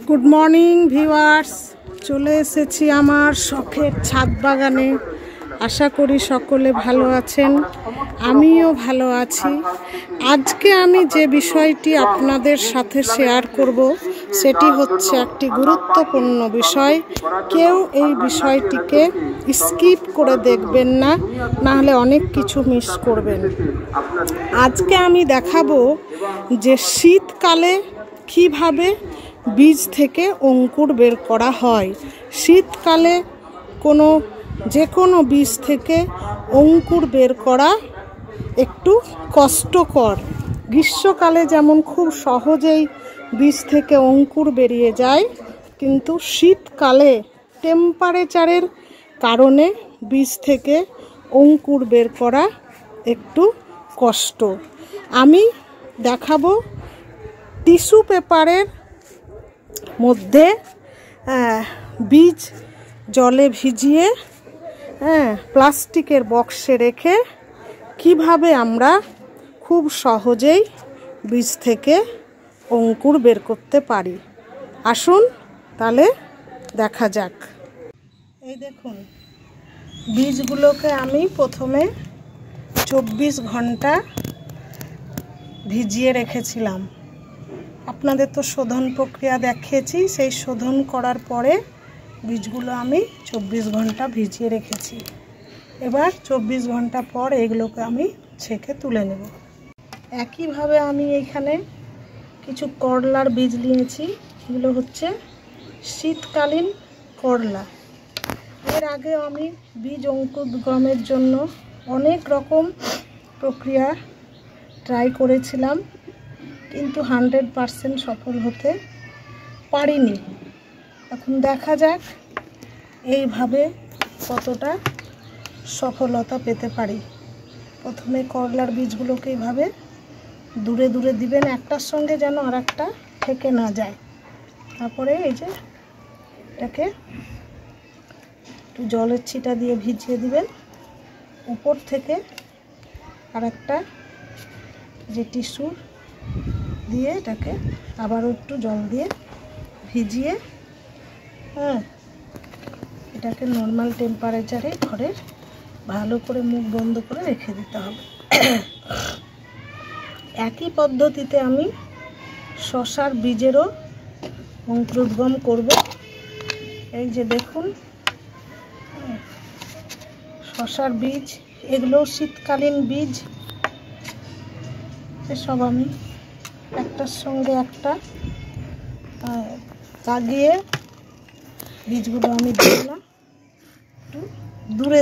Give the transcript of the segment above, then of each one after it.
Good morning viewers, চলে এসেছি আমার শখের ছাদ বাগানে। আশা করি সকলে ভালো আছেন, আমিও ভালো আছি। আজকে আমি যে বিষয়টি আপনাদের সাথে শেয়ার করব সেটি হচ্ছে একটি গুরুত্বপূর্ণ বিষয়। কেউ এই বিষয়টিকে স্কিপ করে দেখবেন না, নাহলে অনেক কিছু মিস করবেন। আজকে আমি দেখাবো যে শীতকালে কিভাবে বীজ থেকে অঙ্কুর বের করা হয়। শীতকালে যে কোনো বীজ থেকে অঙ্কুর বের করা একটু কষ্টকর। গ্রীষ্মকালে যেমন খুব সহজেই বীজ থেকে অঙ্কুর বেরিয়ে যায়, কিন্তু শীতকালে টেম্পারেচারের কারণে বীজ থেকে অঙ্কুর বের করা একটু কষ্ট। আমি দেখাবো টিস্যু পেপারের মধ্যে বীজ জলে ভিজিয়ে প্লাস্টিকের বক্সে রেখে কিভাবে আমরা খুব সহজেই বীজ থেকে অঙ্কুর বের করতে পারি। আসুন তাহলে দেখা যাক। এই দেখুন, বীজগুলোকে আমি প্রথমে 24 ঘন্টা ভিজিয়ে রেখেছিলাম। আপনাদের তো শোধন প্রক্রিয়া দেখিয়েছি, সেই শোধন করার পরে বীজগুলো আমি 24 ঘন্টা ভিজিয়ে রেখেছি। এবার 24 ঘন্টা পর এগুলোকে আমি ছেঁকে তুলে নেব। একইভাবে আমি এইখানে কিছু করলার বীজ নিয়েছি। এগুলো হচ্ছে শীতকালীন করলা। এর আগে আমি বীজ অঙ্কুরোদ্গমের জন্য অনেক রকম প্রক্রিয়া ট্রাই করেছিলাম, কিন্তু 100% সফল হতে পারিনি। এখন দেখা যাক এইভাবে কতটা সফলতা পেতে পারি। প্রথমে করলার বীজগুলোকে এইভাবে দূরে দূরে দিবেন, একটার সঙ্গে যেন আর একটা থেকে না যায়। তারপরে এই যে এটাকে একটু জলের ছিটা দিয়ে ভিজিয়ে দিবেন। উপর থেকে আর একটা যে টিস্যু দিয়ে এটাকে আবারও একটু জল দিয়ে ভিজিয়ে এটাকে নর্মাল টেম্পারেচারে ঘরে ভালো করে মুখ বন্ধ করে রেখে দিতে হবে। একই পদ্ধতিতে আমি শসার বীজেরও অঙ্কুরোদ্গম করব। এই যে দেখুন, শসার বীজ, এগুলো শীতকালীন বীজ। এসব আমি একটার সঙ্গে একটা লাগিয়ে বীজগুলো আমি দিলাম। একটু দূরে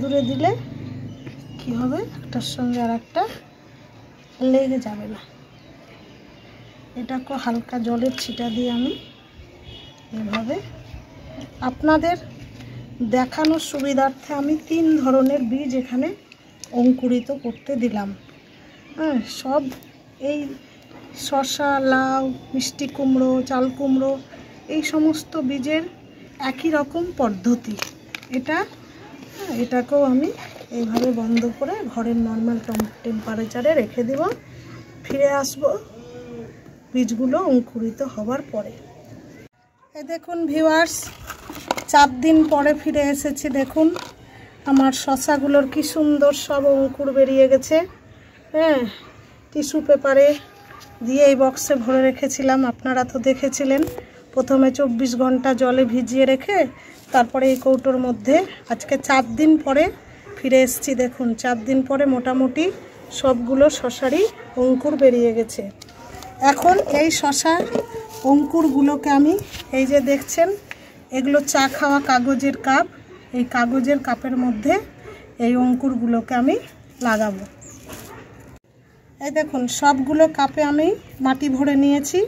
দূরে দিলে কি হবে, একটার সঙ্গে আর একটা লেগে যাবে না। এটাকে হালকা জলের ছিটা দিয়ে আমি এভাবে আপনাদের দেখানোর সুবিধার্থে আমি 3 ধরনের বীজ এখানে অঙ্কুরিত করতে দিলাম। সব এই শসা, লাউ, মিষ্টি কুমড়ো, চাল কুমড়ো, এই সমস্ত বীজের একই রকম পদ্ধতি। এটাকেও আমি এইভাবে বন্ধ করে ঘরের নর্মাল টেম্পারেচারে রেখে দেব। ফিরে আসব বীজগুলো অঙ্কুরিত হবার পরে। এই দেখুন ভিউয়ার্স, 4 দিন পরে ফিরে এসেছি। দেখুন আমার শসাগুলোর কি সুন্দর সব অঙ্কুর বেরিয়ে গেছে। টিস্যু পেপারে দিয়ে এই বক্সে ভরে রেখেছিলাম, আপনারা তো দেখেছিলেন। প্রথমে 24 ঘন্টা জলে ভিজিয়ে রেখে তারপরে এই কৌটোর মধ্যে আজকে 4 দিন পরে ফিরে এসেছি। দেখুন 4 দিন পরে মোটামুটি সবগুলো শসারই অঙ্কুর বেরিয়ে গেছে। এখন এই শসার অঙ্কুরগুলোকে আমি, এই যে দেখছেন, এগুলো চা খাওয়া কাগজের কাপ, এই কাগজের কাপের মধ্যে এই অঙ্কুরগুলোকে আমি লাগাবো। এই দেখুন সবগুলো কাপে আমি মাটি ভরে নিয়েছি।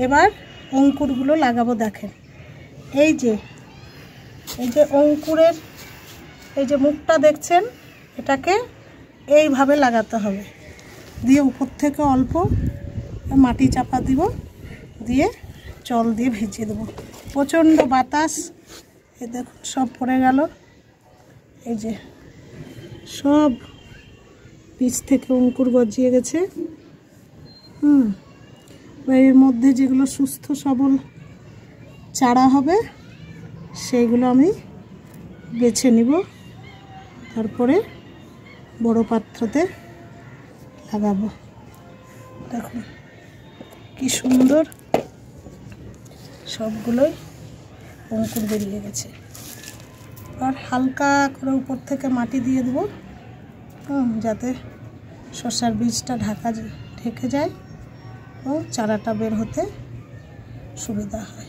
এবার অঙ্কুরগুলো লাগাবো। দেখেন এই যে অঙ্কুরের এই যে মুখটা দেখছেন, এটাকে এইভাবে লাগাতে হবে। দিয়ে উপর থেকে অল্প মাটি চাপা দিব, দিয়ে জল দিয়ে ভিজিয়ে দেবো। প্রচণ্ড বাতাস, এই দেখুন সব পড়ে গেল। এই যে সব বীজ থেকে অঙ্কুর গজিয়ে গেছে। এর মধ্যে যেগুলো সুস্থ সবল চারা হবে সেইগুলো আমি বেছে নিব, তারপরে বড় পাত্রতে লাগাবো। দেখুন কি সুন্দর সবগুলোই অঙ্কুর বেরিয়ে গেছে। আর হালকা করে উপর থেকে মাটি দিয়ে দেবো, যাতে শসার বীজটা ঢেকে যায় ও চারাটা বের হতে সুবিধা হয়।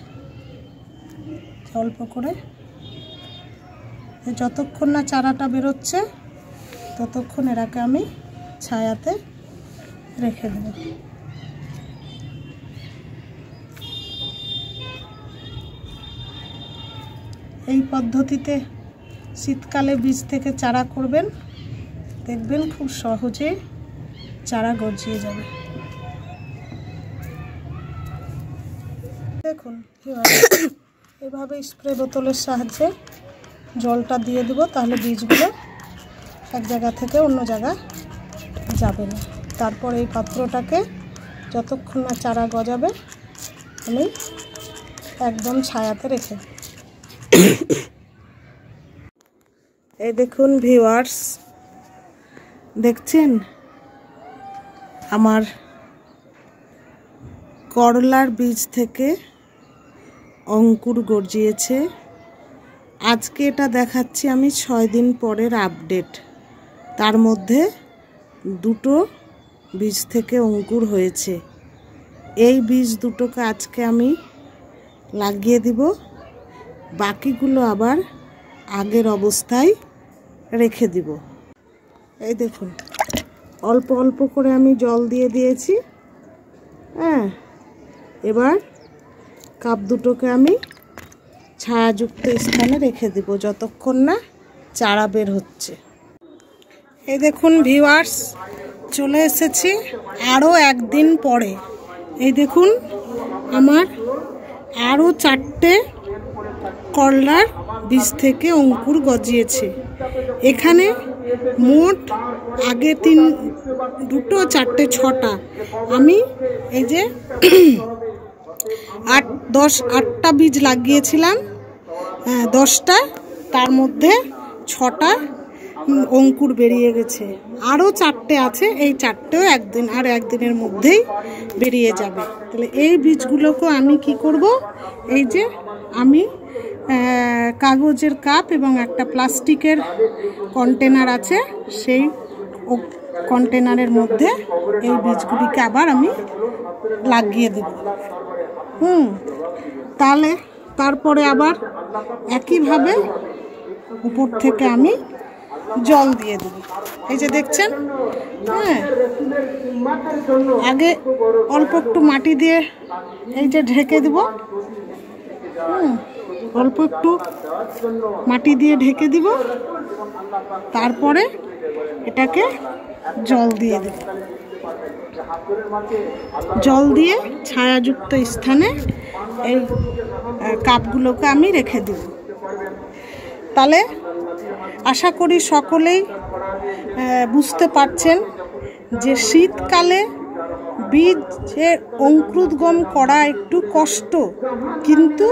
অল্প করে যতক্ষণ না চারাটা বেরোচ্ছে ততক্ষণ এটাকে আমি ছায়াতে রেখে দেব। এই পদ্ধতিতে শীতকালে বীজ থেকে চারা করবেন, দেখবেন খুব সহজে চারা গজিয়ে যাবে। দেখুন এভাবে স্প্রে বোতলের সাহায্যে জলটা দিয়ে দেবো, তাহলে বীজগুলো এক জায়গা থেকে অন্য জায়গা যাবে না। তারপর এই পাত্রটাকে যতক্ষণ না চারা গজাবে আমি একদম ছায়াতে রেখে দেব। এই দেখুন ভিউয়ার্স, দেখছেন আমার করলার বীজ থেকে অঙ্কুর গজিয়েছে। আজকে এটা দেখাচ্ছি আমি 6 দিন পরের আপডেট। তার মধ্যে 2টো বীজ থেকে অঙ্কুর হয়েছে। এই বীজ দুটোকে আজকে আমি লাগিয়ে দিব, বাকিগুলো আবার আগের অবস্থায় রেখে দিব। এই দেখুন অল্প অল্প করে আমি জল দিয়ে দিয়েছি। হ্যাঁ, এবার কাপ দুটোকে আমি ছায়াযুক্ত স্থানে রেখে দিব যতক্ষণ না চারা বের হচ্ছে। এই দেখুন ভিউয়ার্স, চলে এসেছি আরও একদিন পরে। এই দেখুন আমার আরও 4টে করলার বীজ থেকে অঙ্কুর গজিয়েছে। এখানে মোট আগে 2টো 4টে 6টা, আমি এই যে 8টা বীজ লাগিয়েছিলাম, 10টা, তার মধ্যে 6টা অঙ্কুর বেরিয়ে গেছে। আরও 4টে আছে, এই 4টেও একদিনের মধ্যেই বেরিয়ে যাবে। তাহলে এই বীজগুলোকে আমি কি করব, এই যে আমি কাগজের কাপ এবং একটা প্লাস্টিকের কন্টেনার আছে, সেই কন্টেনারের মধ্যে এই বীজগুলিকে আবার আমি লাগিয়ে দেব। তারপরে আবার একইভাবে উপর থেকে আমি জল দিয়ে দেব। এই যে দেখছেন, হ্যাঁ, আগে অল্প একটু মাটি দিয়ে এই যে ঢেকে দেব। অল্প একটু মাটি দিয়ে ঢেকে দিব, তারপরে এটাকে জল দিয়ে দেব। জল দিয়ে ছায়াযুক্ত স্থানে এই কাপগুলোকে আমি রেখে দেব। তাহলে আশা করি সকলেই বুঝতে পারছেন যে শীতকালে বীজের অঙ্কুরোদ্গম করা একটু কষ্ট, কিন্তু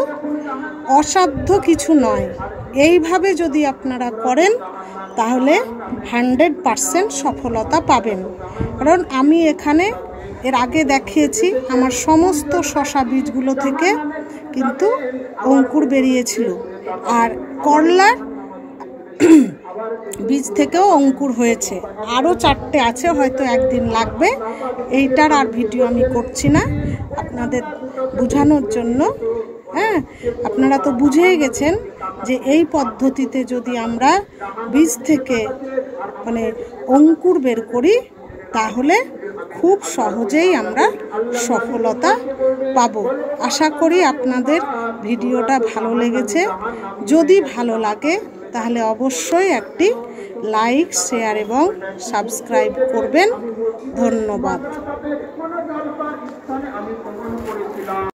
অসাধ্য কিছু নয়। এইভাবে যদি আপনারা করেন তাহলে 100% সফলতা পাবেন। কারণ আমি এখানে এর আগে দেখিয়েছি আমার সমস্ত শসা বীজগুলো থেকে কিন্তু অঙ্কুর বেরিয়েছিল, আর করলার বীজ থেকেও অঙ্কুর হয়েছে। আরও 4টে আছে, হয়তো একদিন লাগবে। এইটার আর ভিডিও আমি করছি না, আপনাদের বোঝানোর জন্য। হ্যাঁ, আপনারা তো বুঝেই গেছেন যে এই পদ্ধতিতে যদি আমরা বীজ থেকে অঙ্কুর বের করি তাহলে খুব সহজেই আমরা সফলতা পাব। আশা করি আপনাদের ভিডিওটা ভালো লেগেছে। যদি ভালো লাগে তাহলে অবশ্যই একটি লাইক, শেয়ার এবং সাবস্ক্রাইব করবেন। ধন্যবাদ।